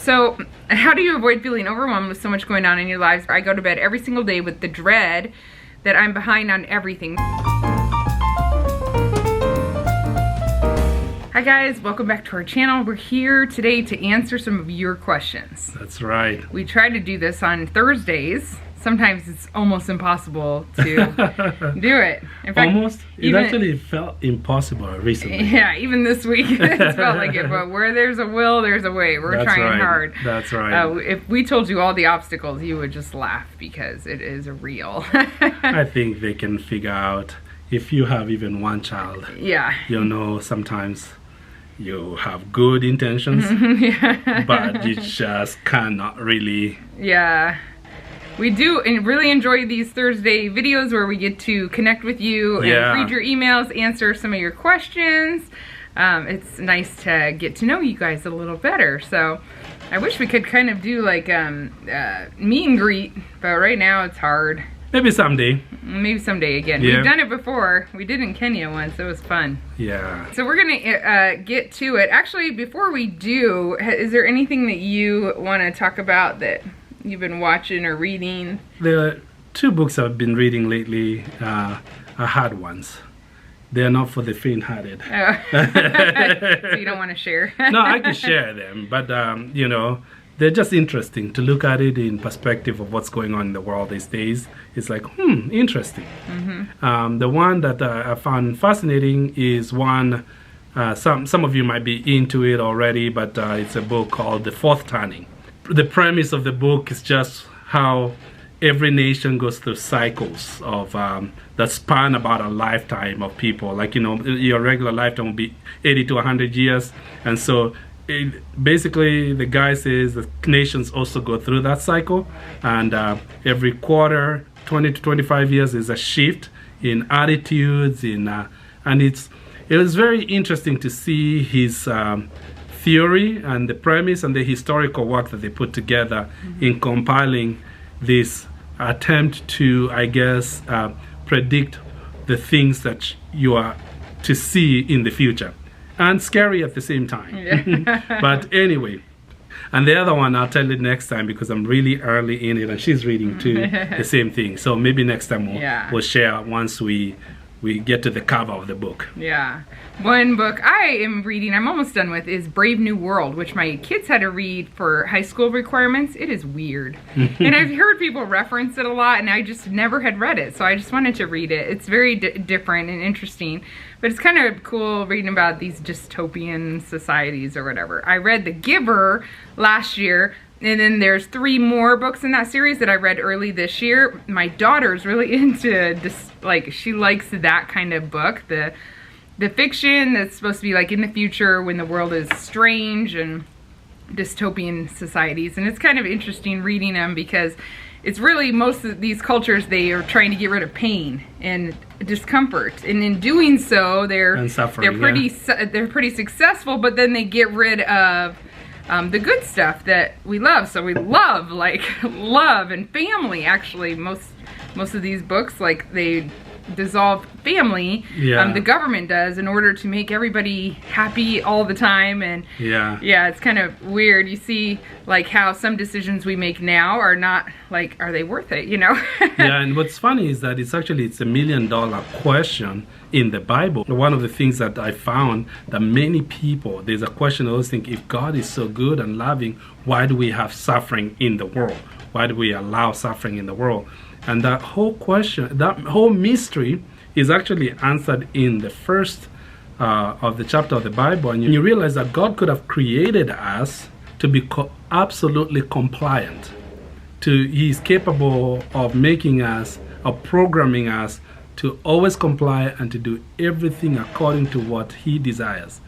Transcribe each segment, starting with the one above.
So, how do you avoid feeling overwhelmed with so much going on in your lives? I go to bed every single day with the dread that I'm behind on everything. Hi guys, welcome back to our channel. We're here today to answer some of your questions. That's right. We try to do this on Thursdays. Sometimes it's almost impossible to do it. In fact, almost? It actually felt impossible recently. Yeah, even this week it felt like it. But where there's a will, there's a way. We're trying hard. That's right. If we told you all the obstacles, you would just laugh because it is real. I think they can figure out if you have even one child. Yeah. You know, sometimes you have good intentions, yeah. but you just cannot really. Yeah. We do really enjoy these Thursday videos where we get to connect with you and read your emails, answer some of your questions. It's nice to get to know you guys a little better. So I wish we could kind of do like meet and greet, but right now it's hard. Maybe someday. Maybe someday again. Yeah. We've done it before. We did in Kenya once. It was fun. Yeah. So we're gonna get to it. Actually, before we do, is there anything that you want to talk about that you've been watching or reading? There are two books I've been reading lately. Are hard ones. They're not for the faint-hearted. Oh. So you don't want to share? No, I can share them, but you know, they're just interesting to look at it in perspective of what's going on in the world these days. It's like, interesting. Mm-hmm. The one that I found fascinating is one, some of you might be into it already, but it's a book called The Fourth Turning. The premise of the book is just how every nation goes through cycles of that span about a lifetime of people. Like, you know, your regular lifetime will be 80 to 100 years. And so basically the guy says the nations also go through that cycle. And every quarter, 20 to 25 years is a shift in attitudes. And it was very interesting to see his theory and the premise and the historical work that they put together in compiling this attempt to, I guess, predict the things that you are to see in the future. And scary at the same time. Yeah. But anyway, and the other one I'll tell you next time because I'm really early in it and she's reading too the same thing. So maybe next time we'll share once we get to the cover of the book. Yeah. One book I am reading, I'm almost done with, is Brave New World, which my kids had to read for high school requirements. It is weird. And I've heard people reference it a lot, and I just never had read it, so I just wanted to read it. It's very different and interesting, but it's kind of cool reading about these dystopian societies or whatever. I read The Giver last year, and then there's 3 more books in that series that I read early this year. My daughter's really into this, like, she likes that kind of book, the fiction that's supposed to be like in the future when the world is strange and dystopian societies. And it's kind of interesting reading them because it's really, most of these cultures, they are trying to get rid of pain and discomfort, and in doing so they're pretty successful, but then they get rid of the good stuff that we love. So we love, like, love and family. Actually, most of these books, like, they dissolve family. The government does, in order to make everybody happy all the time. And it's kind of weird. You see, like, how some decisions we make now are not, like, are they worth it, you know? And what's funny is that it's a $1 million question in the Bible. One of the things that I found that many people, there's a question I always think, if God is so good and loving, why do we have suffering in the world? Why do we allow suffering in the world? And that whole question, that whole mystery is actually answered in the first of the chapter of the Bible. And you realize that God could have created us to be absolutely compliant. He is capable of making us, of programming us to always comply and to do everything according to what He desires.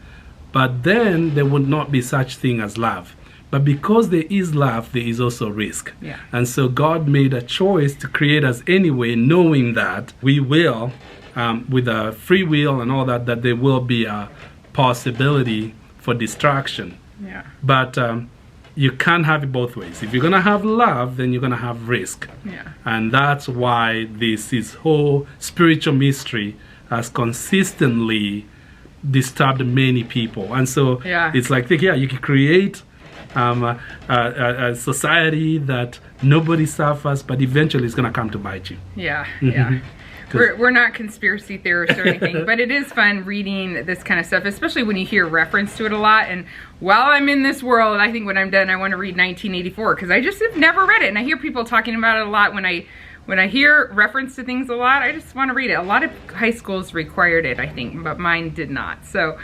But then there would not be such thing as love. But because there is love, there is also risk. And so God made a choice to create us anyway, knowing that we will, with a free will and all that, that there will be a possibility for distraction. But you can't have it both ways. If you're going to have love, then you're going to have risk. And that's why this whole spiritual mystery has consistently disturbed many people. And so it's like, you can create a society that nobody suffers, but eventually it's going to come to bite you. Yeah, yeah. We're not conspiracy theorists or anything, but it is fun reading this kind of stuff, especially when you hear reference to it a lot. And while I'm in this world, I think when I'm done, I want to read 1984, because I just have never read it. And I hear people talking about it a lot. When I hear reference to things a lot, I just want to read it. A lot of high schools required it, I think, but mine did not. So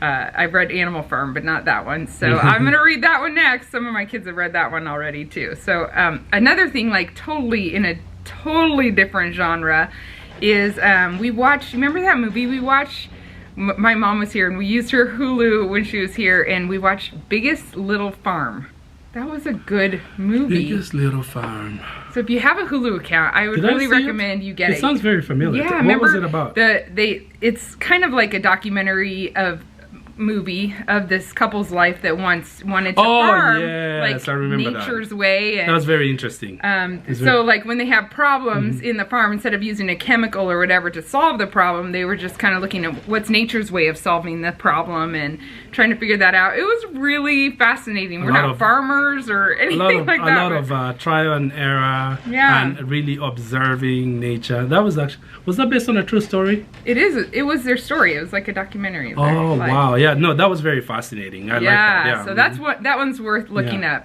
I've read Animal Farm, but not that one. So I'm going to read that one next. Some of my kids have read that one already, too. So another thing, like totally in a totally different genre, is we watched, remember that movie we watched? My mom was here and we used her Hulu when she was here, and we watched Biggest Little Farm. That was a good movie. Biggest Little Farm. So if you have a Hulu account, I would really recommend you get it. It sounds very familiar. Yeah, what was it about? It's kind of like a documentary movie of this couple's life that once wanted to farm, yes, like I remember nature's way. And, that was very interesting. Like when they have problems in the farm, instead of using a chemical or whatever to solve the problem, they were just kind of looking at what's nature's way of solving the problem and trying to figure that out. It was really fascinating. We're not farmers or anything like that. A lot of trial and error, and really observing nature. That was that based on a true story? It is. It was their story. It was like a documentary. Oh, wow. Yeah, no, that was very fascinating. I like that. Yeah, so that one's worth looking up.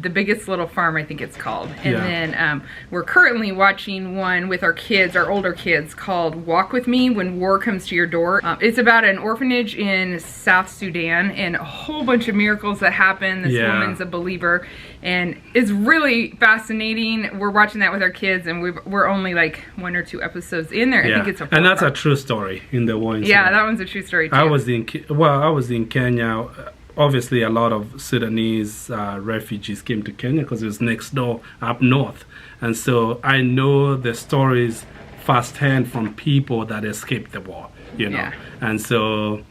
The Biggest Little Farm, I think it's called. And then we're currently watching one with our kids, our older kids, called Walk With Me When War Comes to Your Door. It's about an orphanage in South Sudan and a whole bunch of miracles that happen. This woman's a believer, and it's really fascinating. We're watching that with our kids, and we're only like 1 or 2 episodes in there. I think it's and that's a true story in the one. Yeah, that one's a true story too. I was in Kenya. Obviously, a lot of Sudanese refugees came to Kenya because it was next door up north. And so I know the stories firsthand from people that escaped the war, you know. And so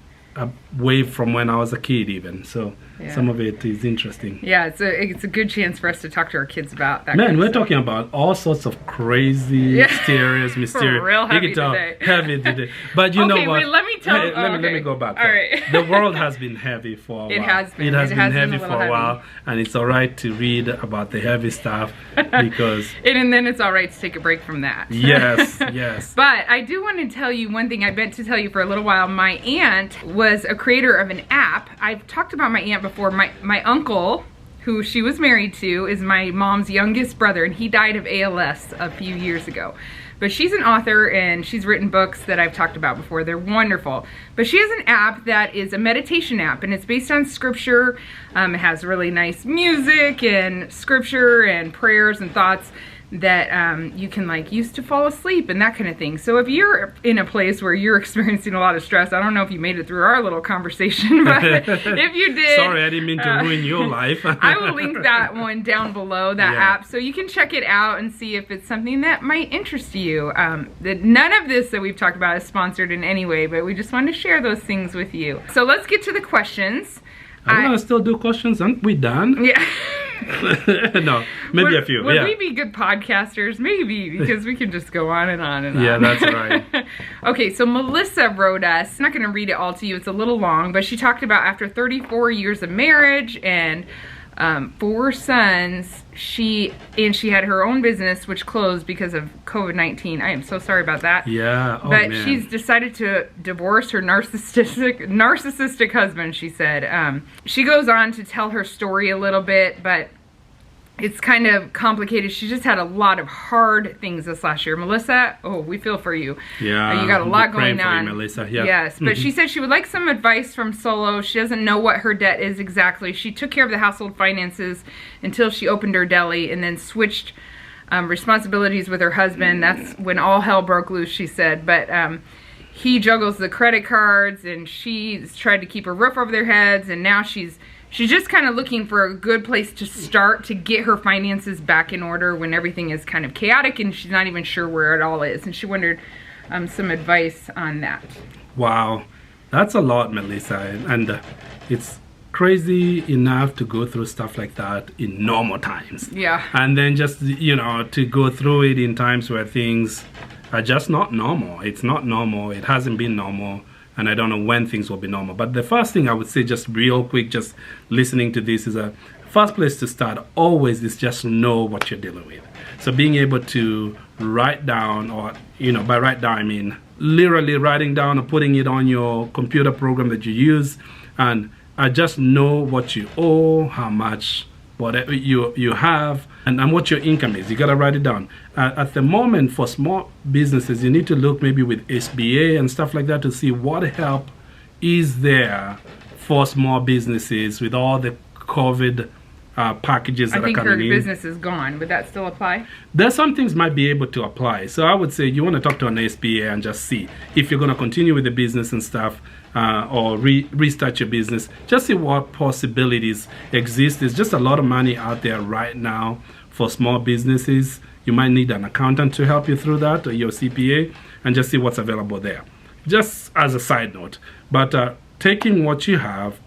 way from when I was a kid even. So some of it is interesting. Yeah, it's a good chance for us to talk to our kids about that. Man, we're talking about all sorts of crazy, mysterious. Real heavy today. Heavy today. But you know what? Wait, let me tell you. Let me go back. All right. The world has been heavy for a while. It has been. It has been heavy for a while. And it's all right to read about the heavy stuff because... and then it's all right to take a break from that. Yes, yes. But I do want to tell you one thing I meant to tell you for a little while. My aunt was a creator of an app. I've talked about my aunt before. My uncle, who she was married to, is my mom's youngest brother, and he died of ALS a few years ago. But she's an author, and she's written books that I've talked about before. They're wonderful. But she has an app that is a meditation app, and it's based on scripture. It has really nice music and scripture and prayers and thoughts that you can like use to fall asleep and that kind of thing. So if you're in a place where you're experiencing a lot of stress, I don't know if you made it through our little conversation, but if you did, sorry, I didn't mean to ruin your life. I will link that one down below, that app, so you can check it out and see if it's something that might interest you. None of this that we've talked about is sponsored in any way, but we just wanted to share those things with you. So let's get to the questions. I'm gonna still do questions. Aren't we done? Yeah. No, maybe a few. Would we be good podcasters? Maybe, because we can just go on and on and on. Yeah, that's right. Okay, so Melissa wrote us. I'm not going to read it all to you. It's a little long, but she talked about after 34 years of marriage and 4 sons, she had her own business which closed because of COVID-19. I am so sorry about that. Yeah. Oh, but man. She's decided to divorce her narcissistic husband, she said. She goes on to tell her story a little bit, but it's kind of complicated. She just had a lot of hard things this last year. Melissa, oh, we feel for you. Yeah. You got a lot going on. You, Melissa. Yeah. Yes, but she said she would like some advice from Solo. She doesn't know what her debt is exactly. She took care of the household finances until she opened her deli and then switched responsibilities with her husband. That's when all hell broke loose, she said. But he juggles the credit cards, and she's tried to keep a roof over their heads, and now she's just kind of looking for a good place to start to get her finances back in order when everything is kind of chaotic and she's not even sure where it all is. And she wondered some advice on that. Wow, that's a lot, Melissa. And it's crazy enough to go through stuff like that in normal times. Yeah. And then just, you know, to go through it in times where things are just not normal. It's not normal. It hasn't been normal and I don't know when things will be normal. But the first thing I would say, just real quick, just listening to this, is a first place to start always is just know what you're dealing with. So being able to write down, or by write down I mean literally writing down or putting it on your computer program that you use, and just know what you owe, how much whatever you have, and what your income is. You got to write it down. At the moment, for small businesses, you need to look maybe with SBA and stuff like that to see what help is there for small businesses with all the COVID packages that are coming in. I think her business is gone. Would that still apply? There's some things might be able to apply. So I would say you want to talk to an SBA and just see if you're going to continue with the business and stuff, or restart your business. Just see what possibilities exist. There's just a lot of money out there right now for small businesses. You might need an accountant to help you through that, or your CPA, and just see what's available there. Just as a side note. But taking what you have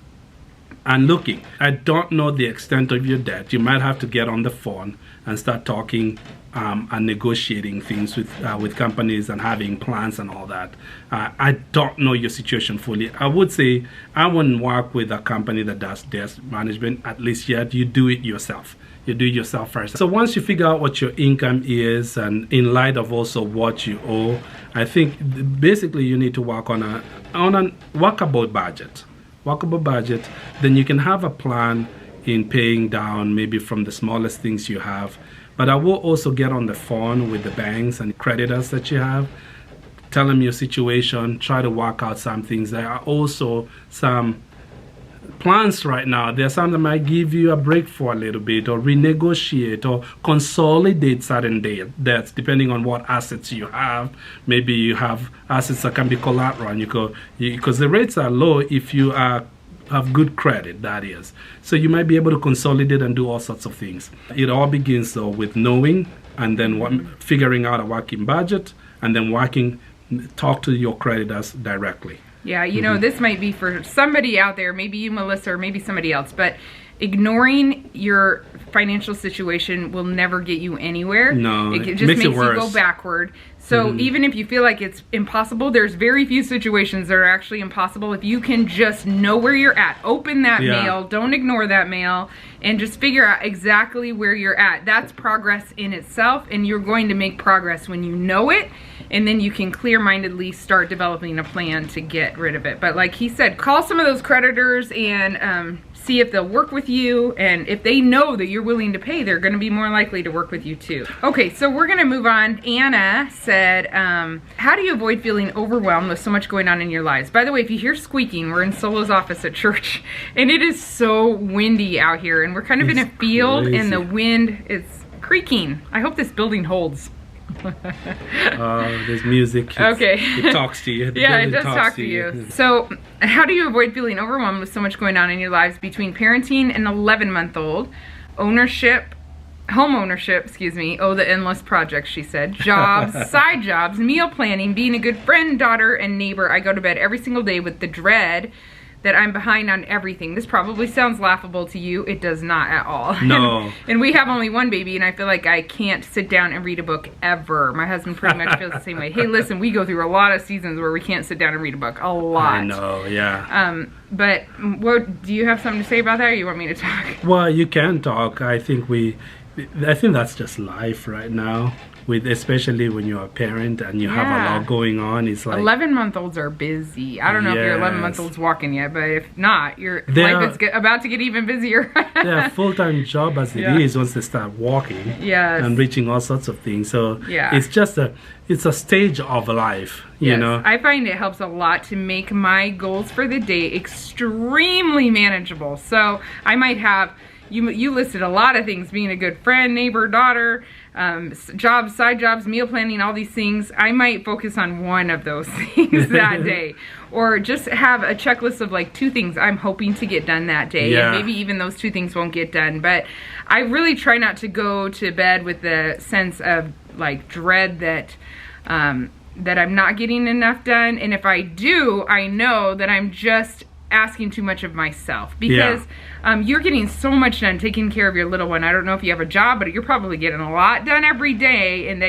and looking. I don't know the extent of your debt. You might have to get on the phone and start talking and negotiating things with companies and having plans and all that. I don't know your situation fully. I would say I wouldn't work with a company that does debt management, at least yet. You do it yourself. You do it yourself first. So once you figure out what your income is, and in light of also what you owe, I think basically you need to work on a workable budget. Workable budget, then you can have a plan in paying down maybe from the smallest things you have. But I will also get on the phone with the banks and creditors that you have, tell them your situation, try to work out some things. There are also some plans right now. There are some that might give you a break for a little bit, or renegotiate, or consolidate certain debts depending on what assets you have. Maybe you have assets that can be collateral, and because the rates are low if you have good credit, that is. So you might be able to consolidate and do all sorts of things. It all begins though with knowing, and then figuring out a working budget, and then talk to your creditors directly. Yeah, this might be for somebody out there, maybe you, Melissa, or maybe somebody else, but ignoring your financial situation will never get you anywhere. No, it just makes you go backward. So even if you feel like it's impossible, there's very few situations that are actually impossible. If you can just know where you're at, open that mail, don't ignore that mail, and just figure out exactly where you're at. That's progress in itself, and you're going to make progress when you know it, and then you can clear-mindedly start developing a plan to get rid of it. But like he said, call some of those creditors and see if they'll work with you, and if they know that you're willing to pay, they're going to be more likely to work with you too. Okay, so we're going to move on. Anna said, how do you avoid feeling overwhelmed with so much going on in your lives? By the way, if you hear squeaking, we're in Solo's office at church, and it is so windy out here, and we're kind of in a field, crazy. And the wind is creaking. I hope this building holds. There's music. Okay. It talks to you. Yeah, it does talk to you. So how do you avoid feeling overwhelmed with so much going on in your lives between parenting an 11-month-old, home ownership, the endless projects, she said, jobs, side jobs, meal planning, being a good friend, daughter, and neighbor. I go to bed every single day with the dread that I'm behind on everything. This probably sounds laughable to you. It does not at all. No. And we have only one baby, and I feel like I can't sit down and read a book ever. My husband pretty much feels the same way. Hey, listen, we go through a lot of seasons where we can't sit down and read a book. A lot. I know, yeah. But what do you have something to say about that, or you want me to talk? Well, you can talk. I think that's just life right now. Especially when you're a parent and you have a lot going on. It's like 11-month-olds are busy. I don't know if your 11-month-old's walking yet, but if not, your life is about to get even busier. They're a full-time job as it is once they start walking and reaching all sorts of things. So it's just it's a stage of life, you know. I find it helps a lot to make my goals for the day extremely manageable. So I might have, you listed a lot of things, being a good friend, neighbor, daughter, jobs, side jobs, meal planning, all these things. I might focus on one of those things that day, or just have a checklist of like 2 things I'm hoping to get done that day. And maybe even those 2 things won't get done, but I really try not to go to bed with the sense of like dread that that I'm not getting enough done. And if I do, I know that I'm just asking too much of myself, because you're getting so much done taking care of your little one. I don't know if you have a job, but you're probably getting a lot done every day, and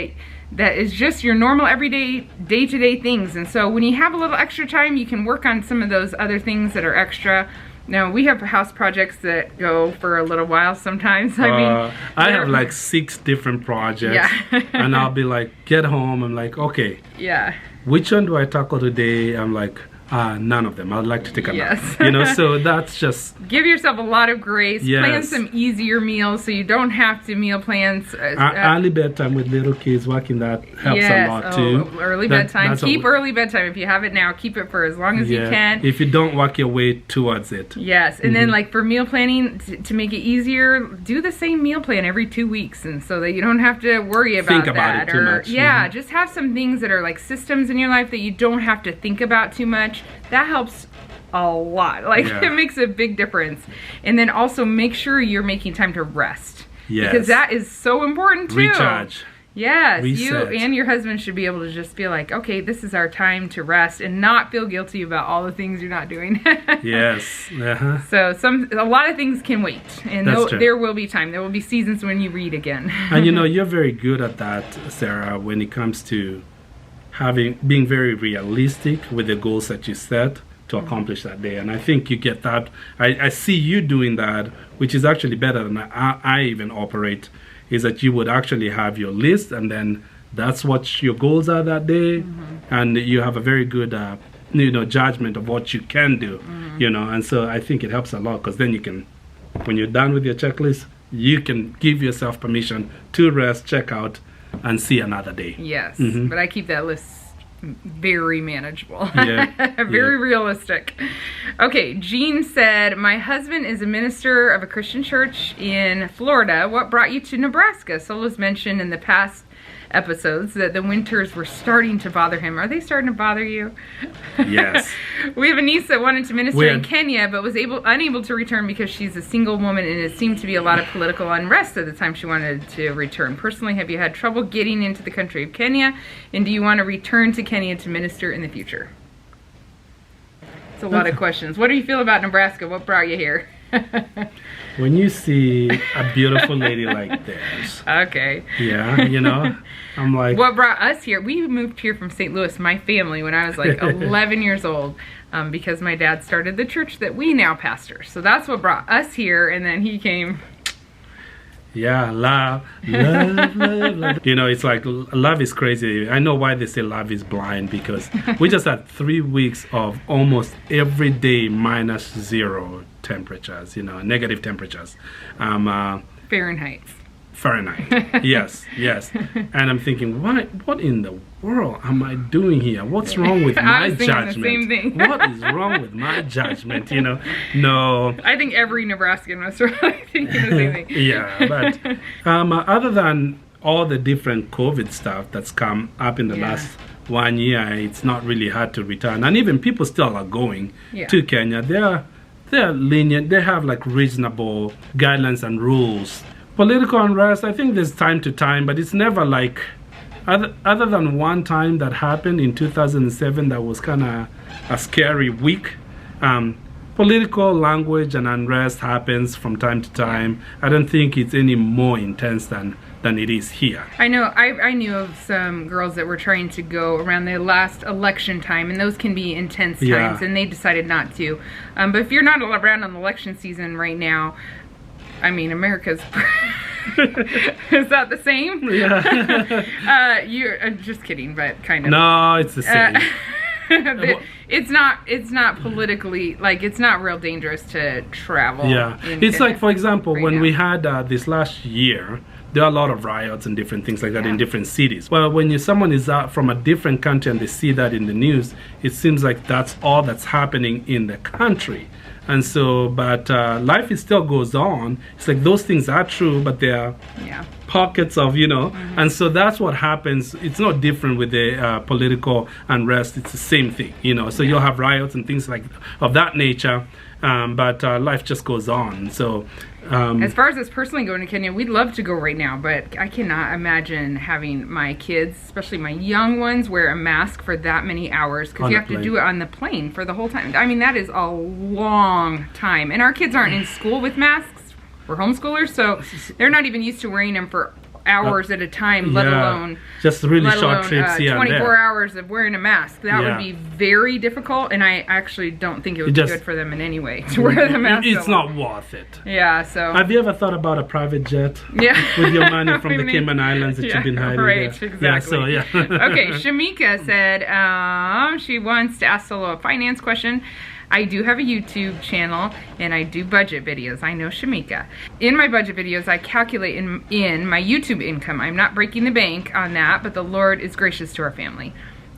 that is just your normal everyday day-to-day things. And so when you have a little extra time, you can work on some of those other things that are extra. Now, we have house projects that go for a little while sometimes. I have like 6 different projects. Yeah. And I'll be like, get home, I'm like, okay. Yeah. Which one do I tackle today? I'm like, none of them. I'd like to take a nap. So that's just... Give yourself a lot of grace. Yes. Plan some easier meals so you don't have to meal plans. Early bedtime with little kids, working that helps a lot too. Early bedtime. Keep early bedtime. If you have it now, keep it for as long as you can. If you don't work your way towards it. Yes. And then like for meal planning, to make it easier, do the same meal plan every 2 weeks, and so that you don't have to worry about think about it too much. Yeah, just have some things that are like systems in your life that you don't have to think about too much. That helps a lot. It makes a big difference. And then also make sure you're making time to rest. Yes. Because that is so important too. Recharge. Yes. Reset. You and your husband should be able to just feel like, okay, this is our time to rest, and not feel guilty about all the things you're not doing. Yes. So a lot of things can wait. And true. there will be time. There will be seasons when you read again. And you're very good at that, Sarah, when it comes to being very realistic with the goals that you set to accomplish that day. And I think you get that. I see you doing that, which is actually better than I even operate, is that you would actually have your list, and then that's what your goals are that day. And you have a very good judgment of what you can do, and so I think it helps a lot, because then you can, when you're done with your checklist, you can give yourself permission to rest, check out, and see another day. Yes, but I keep that list very manageable. Very realistic. Okay, Jean said, my husband is a minister of a Christian church in Florida. What brought you to Nebraska? Solo's mentioned in the past episodes that the winters were starting to bother him. Are they starting to bother you? Yes. We have a niece that wanted to minister in Kenya, but was unable to return because she's a single woman, and it seemed to be a lot of political unrest at the time she wanted to return. Personally, have you had trouble getting into the country of Kenya, and do you want to return to Kenya to minister in the future? It's a lot of questions. What do you feel about Nebraska? What brought you here? When you see a beautiful lady like this. Okay. Yeah, I'm like... What brought us here? We moved here from St. Louis, my family, when I was like 11 years old, because my dad started the church that we now pastor. So that's what brought us here, and then he came... Yeah, love. It's like love is crazy. I know why they say love is blind, because we just had 3 weeks of almost every day -0 temperatures, negative temperatures. Fahrenheit. Yes. And I'm thinking, what in the world am I doing here? What's wrong with my judgment? The same thing. What is wrong with my judgment? No. I think every Nebraskan was thinking the same thing. Yeah, but other than all the different COVID stuff that's come up in the last 1 year, it's not really hard to return. And even people still are going to Kenya. They're lenient. They have like reasonable guidelines and rules. Political unrest, I think there's time to time, but it's never like, other than one time that happened in 2007 that was kind of a scary week. Political language and unrest happens from time to time. I don't think it's any more intense than it is here. I know, I knew of some girls that were trying to go around the last election time, and those can be intense times, and they decided not to. But if you're not around on election season right now, I mean, America's... Is that the same? Yeah. You're just kidding, but kind of. No, it's the same. It's not politically, like, it's not real dangerous to travel. Yeah. It's like, for example, when we had this last year, there are a lot of riots and different things like that in different cities. Well, when someone is out from a different country and they see that in the news, it seems like that's all that's happening in the country. And so, but life still goes on. It's like those things are true, but there are pockets of, and so that's what happens. It's not different with the political unrest. It's the same thing, So you'll have riots and things like of that nature, but life just goes on. So, as far as us personally going to Kenya, we'd love to go right now, but I cannot imagine having my kids, especially my young ones, wear a mask for that many hours, because you have to do it on the plane for the whole time. I mean, that is a long time. And our kids aren't in school with masks. We're homeschoolers, so they're not even used to wearing them for hours at a time, let alone just really short trips here 24 and there. hours of wearing a mask. That would be very difficult, and I actually don't think it would be good for them in any way to wear the mask. It's not worth it. Yeah, so. Have you ever thought about a private jet? With your money from the Cayman Islands that you've been hiding right, there? Exactly. Yeah, so, Okay, Shamika said she wants to ask Solo a finance question. I do have a YouTube channel and I do budget videos. I know, Shamika. In my budget videos, I calculate in my YouTube income. I'm not breaking the bank on that, but the Lord is gracious to our family.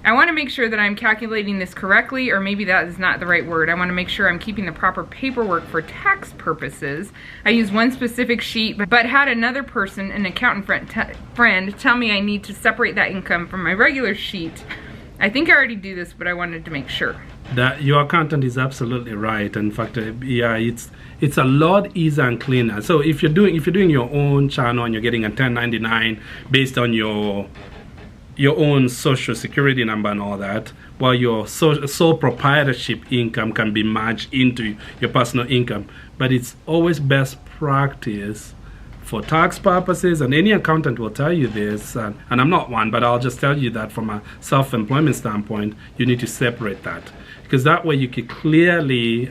I want to make sure that I'm calculating this correctly, or maybe that is not the right word. I want to make sure I'm keeping the proper paperwork for tax purposes. I use one specific sheet, but had another person, an accountant friend, tell me I need to separate that income from my regular sheet. I think I already do this, but I wanted to make sure. That your accountant is absolutely right. In fact, it's a lot easier and cleaner. So if you're doing your own channel and you're getting a 1099 based on your own social security number and all that, while your sole proprietorship income can be merged into your personal income. But it's always best practice for tax purposes, and any accountant will tell you this, and I'm not one, but I'll just tell you that from a self-employment standpoint, you need to separate that. Because that way you can clearly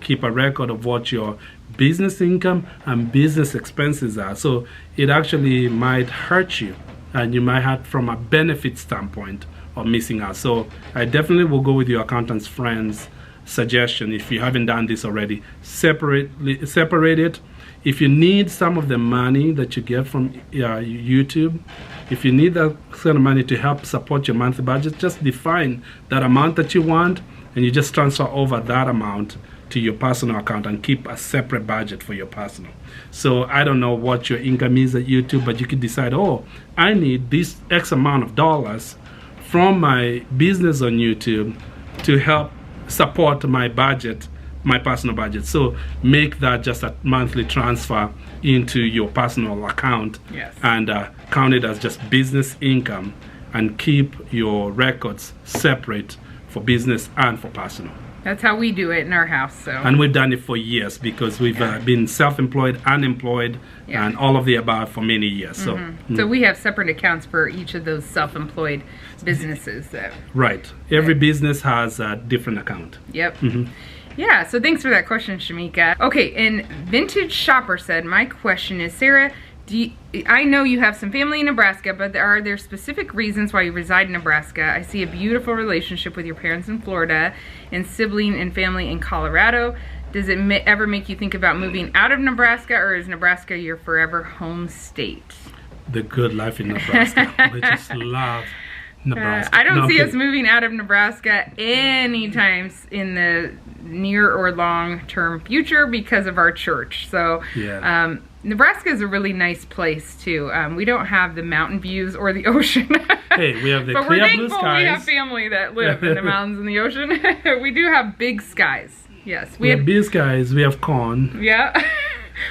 keep a record of what your business income and business expenses are. So it actually might hurt you, and you might have from a benefit standpoint of missing out. So I definitely will go with your accountant's friend's suggestion. If you haven't done this already, separate it. If you need some of the money that you get from YouTube, if you need that kind of money to help support your monthly budget, just define that amount that you want, and you just transfer over that amount to your personal account and keep a separate budget for your personal. So I don't know what your income is at YouTube, but you could decide, oh, I need this X amount of dollars from my business on YouTube to help support my budget, my personal budget. So make that just a monthly transfer into your personal account, and count it as just business income, and keep your records separate for business and for personal. That's how we do it in our house. So. And we've done it for years because we've been self-employed, unemployed, and all of the above for many years. So, so we have separate accounts for each of those self-employed businesses. Right. Every business has a different account. Yep. Yeah, so thanks for that question, Shamika. Okay, and Vintage Shopper said, my question is, Sarah, I know you have some family in Nebraska, but are there specific reasons why you reside in Nebraska? I see a beautiful relationship with your parents in Florida and sibling and family in Colorado. Does it ever make you think about moving out of Nebraska, or is Nebraska your forever home state? The good life in Nebraska. We just love Nebraska. I don't see us moving out of Nebraska anytime in the near or long-term future because of our church. So Nebraska is a really nice place too. We don't have the mountain views or the ocean. Hey, we have the but clear we're blue thankful skies. We have family that live in the mountains and the ocean. We do have big skies. Yes, we have big skies. We have corn. Yeah.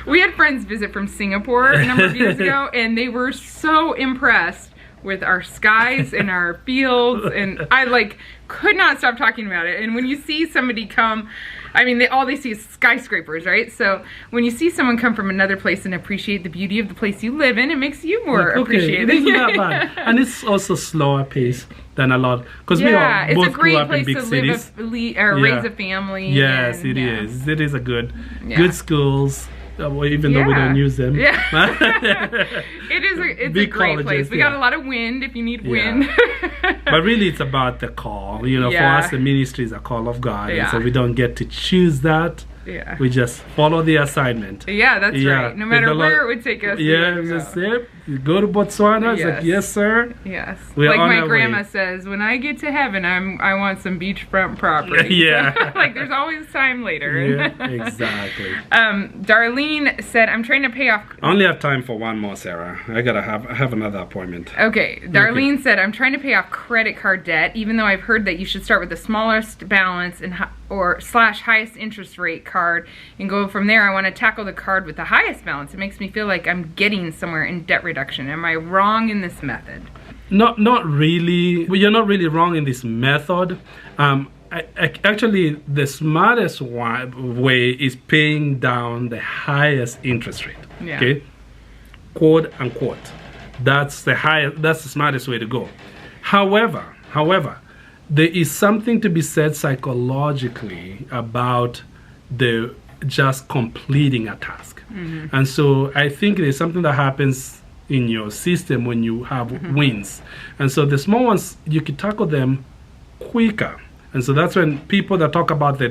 We had friends visit from Singapore a number of years ago, and they were so impressed with our skies and our fields, and I could not stop talking about it. And when you see somebody come, I mean, all they see is skyscrapers, right? So when you see someone come from another place and appreciate the beauty of the place you live in, it makes you more appreciative. It isn't that bad. And it's also slower pace than a lot, because we all both grew up in big cities. Raise a family. Yes, it is. It is a good schools. Even though we don't use them. Yeah. It's a great place. We got a lot of wind if you need wind. But really it's about the call. For us the ministry is a call of God. And so we don't get to choose that. Yeah. We just follow the assignment. Yeah, that's right. No matter where it would take us. Yeah, just you go to Botswana. It's like, yes, sir. Yes. Like my grandma says, when I get to heaven, I want some beachfront property. Yeah. So, there's always time later. Yeah, exactly. Darlene said, I'm trying to pay off. I only have time for one more, Sarah. I gotta have another appointment. Okay. Darlene said, I'm trying to pay off credit card debt, even though I've heard that you should start with the smallest balance and / highest interest rate card and go from there. I want to tackle the card with the highest balance. It makes me feel like I'm getting somewhere in debt reduction. Am I wrong in this method? Not really. Well, you're not really wrong in this method. Actually, the smartest way is paying down the highest interest rate. Yeah. Okay. quote unquote. That's the smartest way to go. However, there is something to be said psychologically about the just completing a task. And so I think there's something that happens in your system when you have wins. And so the small ones, you can tackle them quicker. And so that's when people that talk about the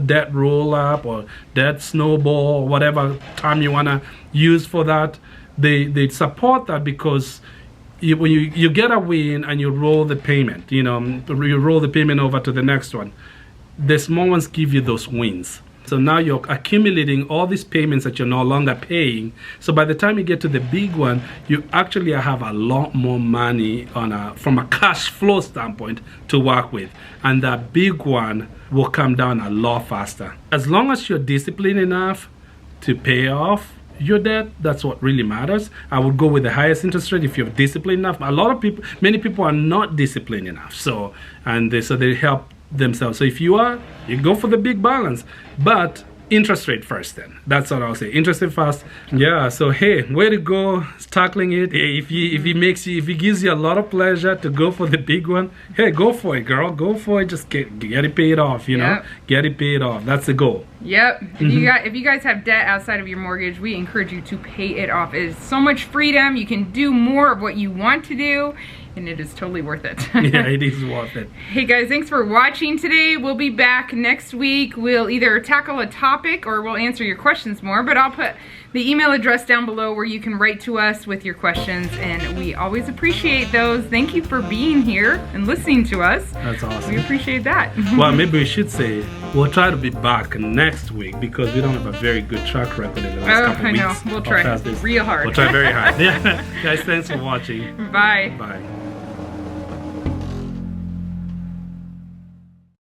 debt roll up or debt snowball, whatever term you want to use for that, they support that because when you get a win and you roll the payment, you roll the payment over to the next one, the small ones give you those wins. So now you're accumulating all these payments that you're no longer paying. So by the time you get to the big one, you actually have a lot more money from a cash flow standpoint to work with. And that big one will come down a lot faster. As long as you're disciplined enough to pay off your debt, that's what really matters. I would go with the highest interest rate if you're disciplined enough. Many people are not disciplined enough. So they help themselves. So if you are, you go for the big balance, but interest rate first then. That's what I'll say. Interest rate first. Yeah, so hey, way to go tackling it. Hey, if he gives you a lot of pleasure to go for the big one, hey, go for it, girl. Go for it. Just get it paid off, know? Get it paid off. That's the goal. Yep. If you guys have debt outside of your mortgage, we encourage you to pay it off. It is so much freedom. You can do more of what you want to do, and it is totally worth it. Yeah, it is worth it. Hey guys, thanks for watching today. We'll be back next week. We'll either tackle a topic or we'll answer your questions more, but I'll put the email address down below where you can write to us with your questions, and we always appreciate those. Thank you for being here and listening to us. That's awesome. We appreciate that. Well, maybe we should say we'll try to be back next week because we don't have a very good track record in the last couple of weeks. I know. We'll try real hard. We'll try very hard. Yeah. Guys, thanks for watching. Bye. Bye.